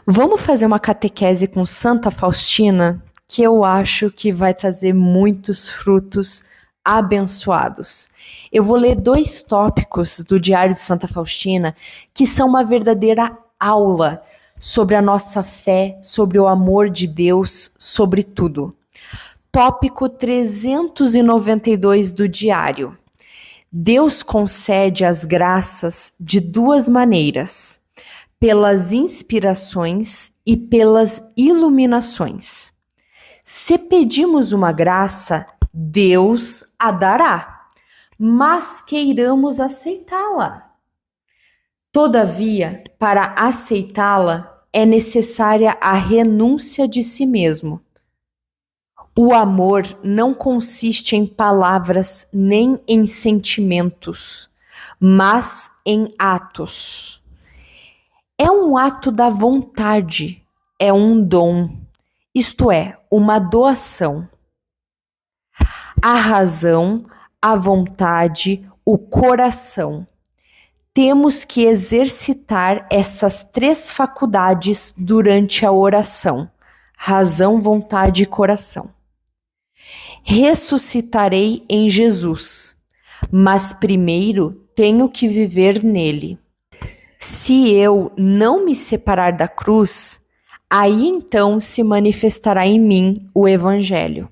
Vamos fazer uma catequese com Santa Faustina, que eu acho que vai trazer muitos frutos abençoados. Eu vou ler 2 tópicos do Diário de Santa Faustina, que são uma verdadeira aula sobre a nossa fé, sobre o amor de Deus, sobre tudo. Tópico 392 do Diário. Deus concede as graças de 2 maneiras: pelas inspirações e pelas iluminações. Se pedimos uma graça, Deus a dará, mas queiramos aceitá-la. Todavia, para aceitá-la, é necessária a renúncia de si mesmo. O amor não consiste em palavras nem em sentimentos, mas em atos. É um ato da vontade, é um dom, isto é, uma doação. A razão, a vontade, o coração. Temos que exercitar essas 3 faculdades durante a oração: razão, vontade e coração. Ressuscitarei em Jesus, mas primeiro tenho que viver nele. Se eu não me separar da cruz, aí então se manifestará em mim o Evangelho.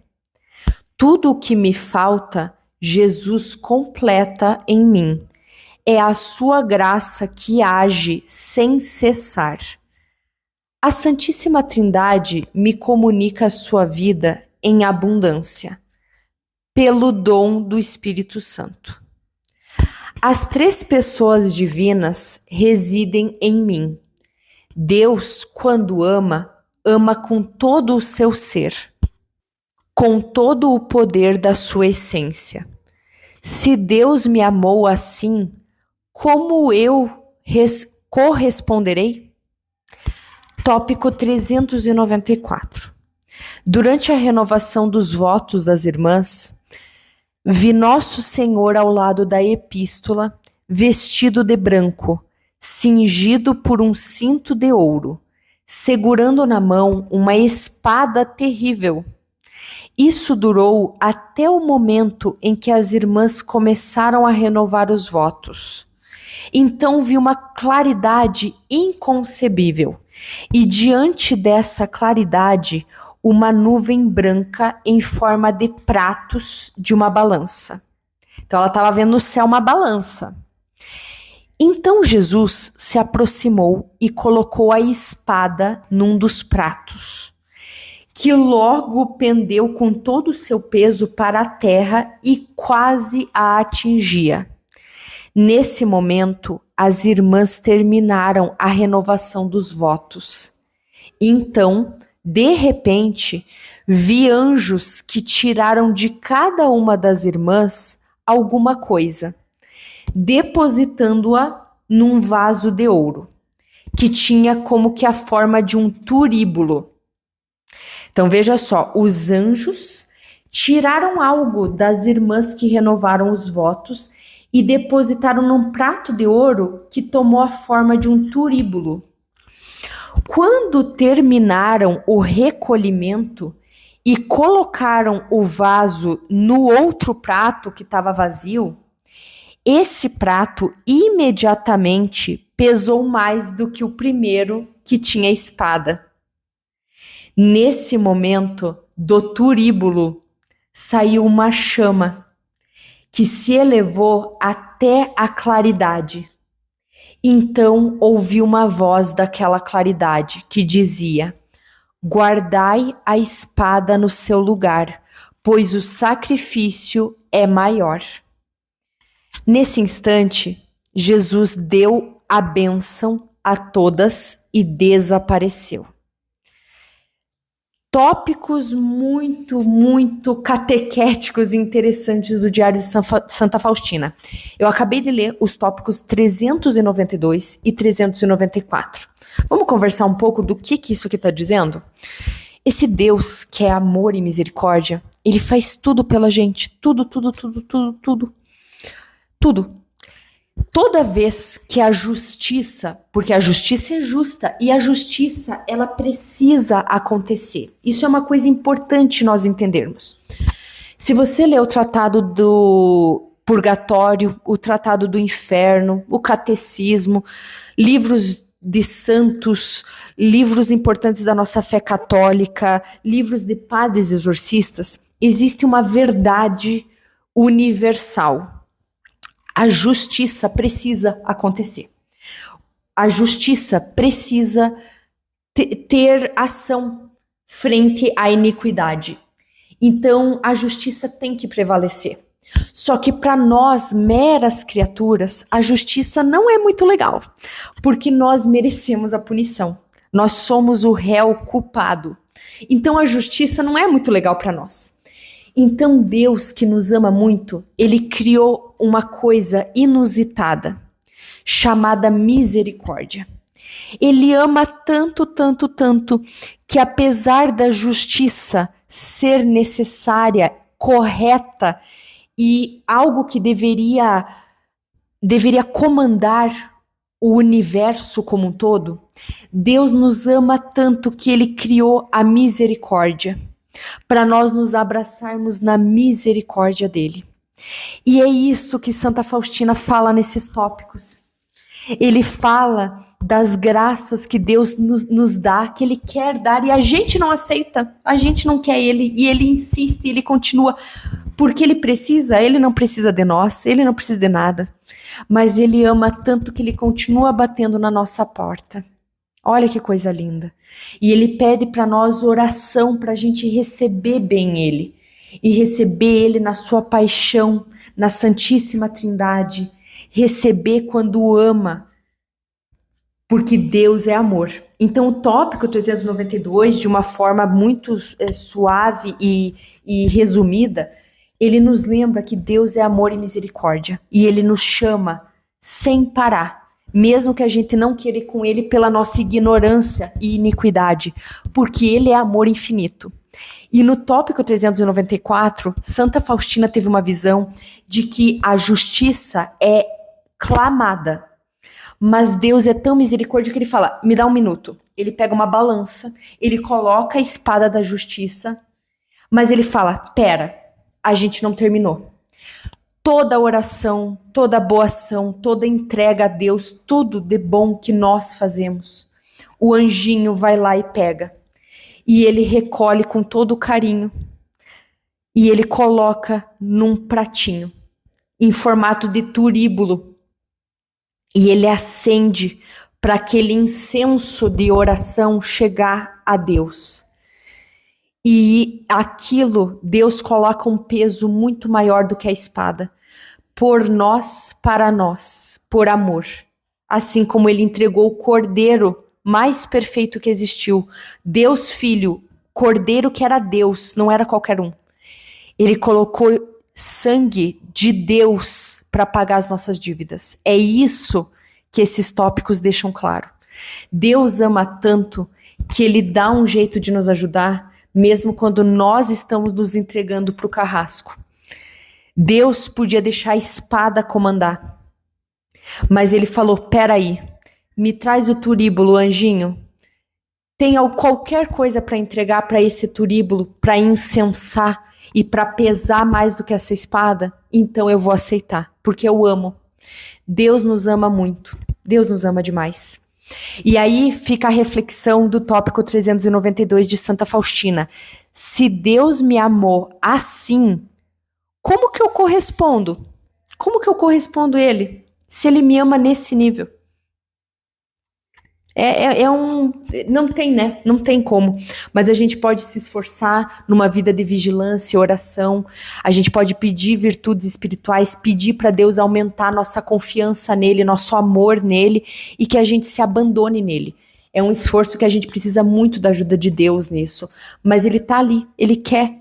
Tudo o que me falta, Jesus completa em mim. É a sua graça que age sem cessar. A Santíssima Trindade me comunica a sua vida em abundância, pelo dom do Espírito Santo. As 3 pessoas divinas residem em mim. Deus, quando ama, ama com todo o seu ser, com todo o poder da sua essência. Se Deus me amou assim, como eu corresponderei? Tópico 394. Durante a renovação dos votos das irmãs, vi Nosso Senhor ao lado da epístola, vestido de branco, cingido por um cinto de ouro, segurando na mão uma espada terrível. Isso durou até o momento em que as irmãs começaram a renovar os votos. Então vi uma claridade inconcebível, e diante dessa claridade, uma nuvem branca em forma de pratos de uma balança. Então ela estava vendo no céu uma balança. Então Jesus se aproximou e colocou a espada num dos pratos, que logo pendeu com todo o seu peso para a terra e quase a atingia. Nesse momento, as irmãs terminaram a renovação dos votos. Então, de repente, vi anjos que tiraram de cada uma das irmãs alguma coisa, depositando-a num vaso de ouro, que tinha como que a forma de um turíbulo. Então veja só, os anjos tiraram algo das irmãs que renovaram os votos e depositaram num prato de ouro que tomou a forma de um turíbulo. Quando terminaram o recolhimento e colocaram o vaso no outro prato que estava vazio, esse prato imediatamente pesou mais do que o primeiro que tinha espada. Nesse momento, do turíbulo saiu uma chama que se elevou até a claridade. Então ouvi uma voz daquela claridade que dizia: guardai a espada no seu lugar, pois o sacrifício é maior. Nesse instante, Jesus deu a bênção a todas e desapareceu. Tópicos muito catequéticos e interessantes do Diário de Santa Faustina. Eu acabei de ler os tópicos 392 e 394. Vamos conversar um pouco do que isso aqui está dizendo? Esse Deus, que é amor e misericórdia, ele faz tudo pela gente. Tudo. Toda vez que a justiça, porque a justiça é justa e a justiça ela precisa acontecer. Isso é uma coisa importante nós entendermos. Se você ler o Tratado do Purgatório, o Tratado do Inferno, o Catecismo, livros de santos, livros importantes da nossa fé católica, livros de padres exorcistas, existe uma verdade universal. A justiça precisa acontecer. A justiça precisa ter ação frente à iniquidade. Então, a justiça tem que prevalecer. Só que para nós, meras criaturas, a justiça não é muito legal, porque nós merecemos a punição. Nós somos o réu culpado. Então, a justiça não é muito legal para nós. Então Deus, que nos ama muito, ele criou uma coisa inusitada, chamada misericórdia. Ele ama tanto, tanto, tanto, que apesar da justiça ser necessária, correta e algo que deveria comandar o universo como um todo, Deus nos ama tanto que ele criou a misericórdia, para nós nos abraçarmos na misericórdia dele. E é isso que Santa Faustina fala nesses tópicos. Ele fala das graças que Deus nos dá, que ele quer dar, e a gente não aceita, a gente não quer ele, e ele insiste, ele continua, porque ele não precisa de nós, ele não precisa de nada, mas ele ama tanto que ele continua batendo na nossa porta. Olha que coisa linda. E ele pede para nós oração para a gente receber bem ele. E receber ele na sua paixão, na Santíssima Trindade. Receber quando ama. Porque Deus é amor. Então o tópico 392, de uma forma muito suave e resumida, ele nos lembra que Deus é amor e misericórdia. E ele nos chama sem parar. Mesmo que a gente não queira ir com ele pela nossa ignorância e iniquidade, porque ele é amor infinito. E no tópico 394, Santa Faustina teve uma visão de que a justiça é clamada, mas Deus é tão misericórdia que ele fala, me dá um minuto. Ele pega uma balança, ele coloca a espada da justiça, mas ele fala, pera, a gente não terminou. Toda oração, toda boa ação, toda entrega a Deus, tudo de bom que nós fazemos, o anjinho vai lá e pega. E ele recolhe com todo carinho. E ele coloca num pratinho, em formato de turíbulo. E ele acende para aquele incenso de oração chegar a Deus. E aquilo, Deus coloca um peso muito maior do que a espada. Por nós, para nós, por amor. Assim como ele entregou o cordeiro mais perfeito que existiu. Deus Filho, cordeiro que era Deus, não era qualquer um. Ele colocou sangue de Deus para pagar as nossas dívidas. É isso que esses tópicos deixam claro. Deus ama tanto que ele dá um jeito de nos ajudar, mesmo quando nós estamos nos entregando para o carrasco. Deus podia deixar a espada comandar, mas ele falou, peraí, me traz o turíbulo, anjinho. Tem qualquer coisa para entregar para esse turíbulo, para incensar e para pesar mais do que essa espada? Então eu vou aceitar, porque eu amo. Deus nos ama muito, Deus nos ama demais. E aí fica a reflexão do tópico 392 de Santa Faustina. Se Deus me amou assim, como que eu correspondo? Como que eu correspondo a ele? Se ele me ama nesse nível? Não tem, né? Não tem como. Mas a gente pode se esforçar numa vida de vigilância e oração. A gente pode pedir virtudes espirituais, pedir para Deus aumentar nossa confiança nele, nosso amor nele e que a gente se abandone nele. É um esforço que a gente precisa muito da ajuda de Deus nisso. Mas ele tá ali, ele quer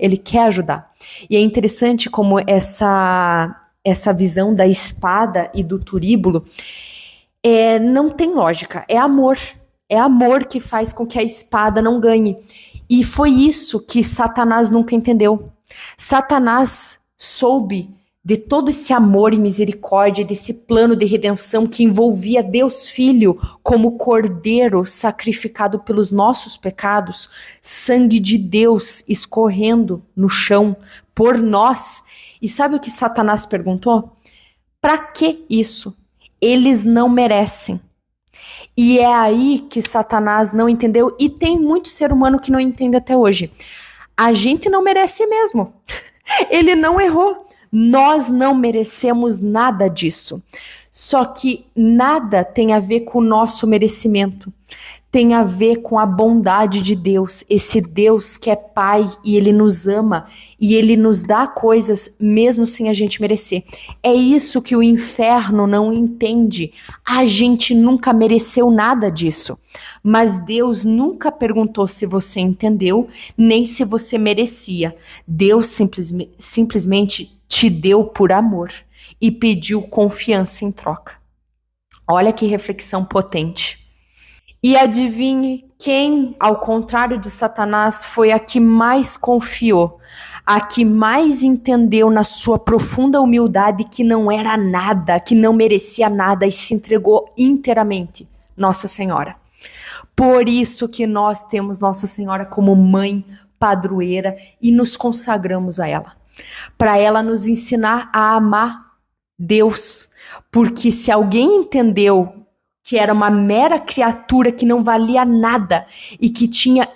ajudar. E é interessante como essa visão da espada e do turíbulo não tem lógica, é amor. É amor que faz com que a espada não ganhe. E foi isso que Satanás nunca entendeu. Satanás soube de todo esse amor e misericórdia, desse plano de redenção que envolvia Deus Filho como cordeiro sacrificado pelos nossos pecados, sangue de Deus escorrendo no chão por nós. E sabe o que Satanás perguntou? Para que isso? Eles não merecem. E é aí que Satanás não entendeu, e tem muito ser humano que não entende até hoje. A gente não merece mesmo. Ele não errou. Nós não merecemos nada disso. Só que nada tem a ver com o nosso merecimento. Tem a ver com a bondade de Deus. Esse Deus que é Pai e Ele nos ama e Ele nos dá coisas mesmo sem a gente merecer. É isso que o inferno não entende. A gente nunca mereceu nada disso. Mas Deus nunca perguntou se você entendeu, nem se você merecia. Deus simplesmente te deu por amor e pediu confiança em troca. Olha que reflexão potente. E adivinhe quem, ao contrário de Satanás, foi a que mais confiou, a que mais entendeu na sua profunda humildade que não era nada, que não merecia nada e se entregou inteiramente. Nossa Senhora. Por isso que nós temos Nossa Senhora como mãe padroeira e nos consagramos a ela, para ela nos ensinar a amar Deus, porque se alguém entendeu que era uma mera criatura que não valia nada e que tinha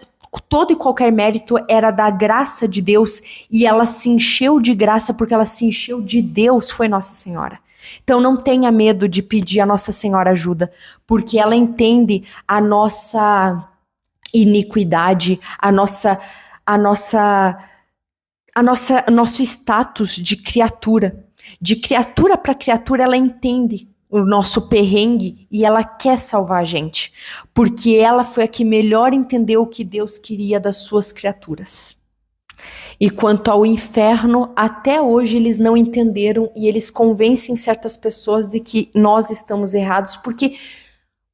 todo e qualquer mérito era da graça de Deus e ela se encheu de graça porque ela se encheu de Deus, foi Nossa Senhora. Então não tenha medo de pedir a Nossa Senhora ajuda, porque ela entende a nossa iniquidade, nosso status de criatura. De criatura para criatura, ela entende o nosso perrengue e ela quer salvar a gente, porque ela foi a que melhor entendeu o que Deus queria das suas criaturas. E quanto ao inferno, até hoje eles não entenderam e eles convencem certas pessoas de que nós estamos errados, porque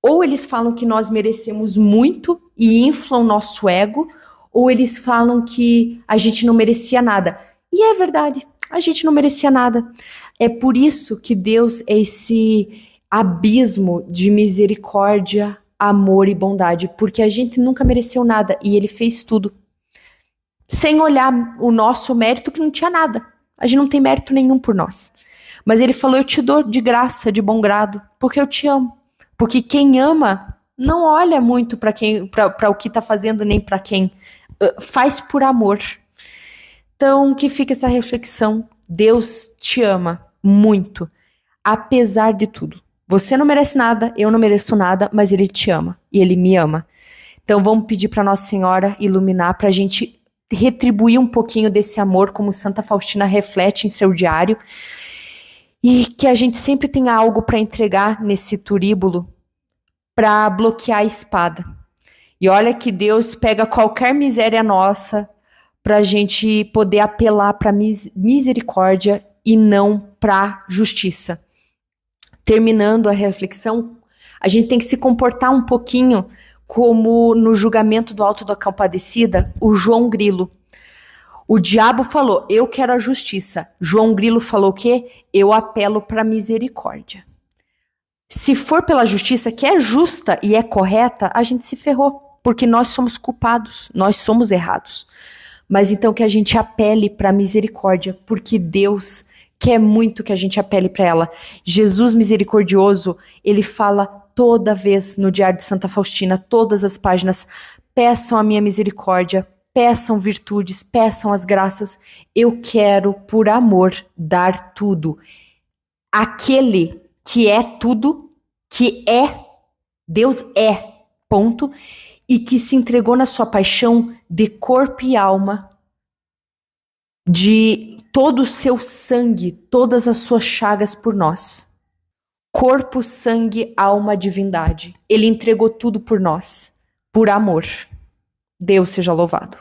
ou eles falam que nós merecemos muito e inflam nosso ego, ou eles falam que a gente não merecia nada. E é verdade, a gente não merecia nada. É por isso que Deus é esse abismo de misericórdia, amor e bondade, porque a gente nunca mereceu nada e Ele fez tudo. Sem olhar o nosso mérito, que não tinha nada. A gente não tem mérito nenhum por nós. Mas Ele falou, eu te dou de graça, de bom grado, porque eu te amo. Porque quem ama não olha muito para o que está fazendo, nem para quem faz por amor. Então, que fica essa reflexão. Deus te ama muito, apesar de tudo. Você não merece nada, eu não mereço nada, mas Ele te ama e Ele me ama. Então, vamos pedir para Nossa Senhora iluminar, para a gente retribuir um pouquinho desse amor, como Santa Faustina reflete em seu diário, e que a gente sempre tenha algo para entregar nesse turíbulo para bloquear a espada. E olha que Deus pega qualquer miséria nossa para a gente poder apelar para misericórdia e não para justiça. Terminando a reflexão, a gente tem que se comportar um pouquinho como no julgamento do Alto da Compadecida, o João Grilo. O diabo falou, eu quero a justiça. João Grilo falou o quê? Eu apelo para misericórdia. Se for pela justiça, que é justa e é correta, a gente se ferrou, porque nós somos culpados, nós somos errados. Mas então que a gente apele para misericórdia, porque Deus quer muito que a gente apele para ela. Jesus misericordioso, ele fala toda vez no Diário de Santa Faustina, todas as páginas, peçam a minha misericórdia, peçam virtudes, peçam as graças. Eu quero, por amor, dar tudo. Aquele que é tudo, que é, Deus é, ponto, e que se entregou na sua paixão de corpo e alma, de todo o seu sangue, todas as suas chagas por nós. Corpo, sangue, alma, divindade. Ele entregou tudo por nós, por amor. Deus seja louvado.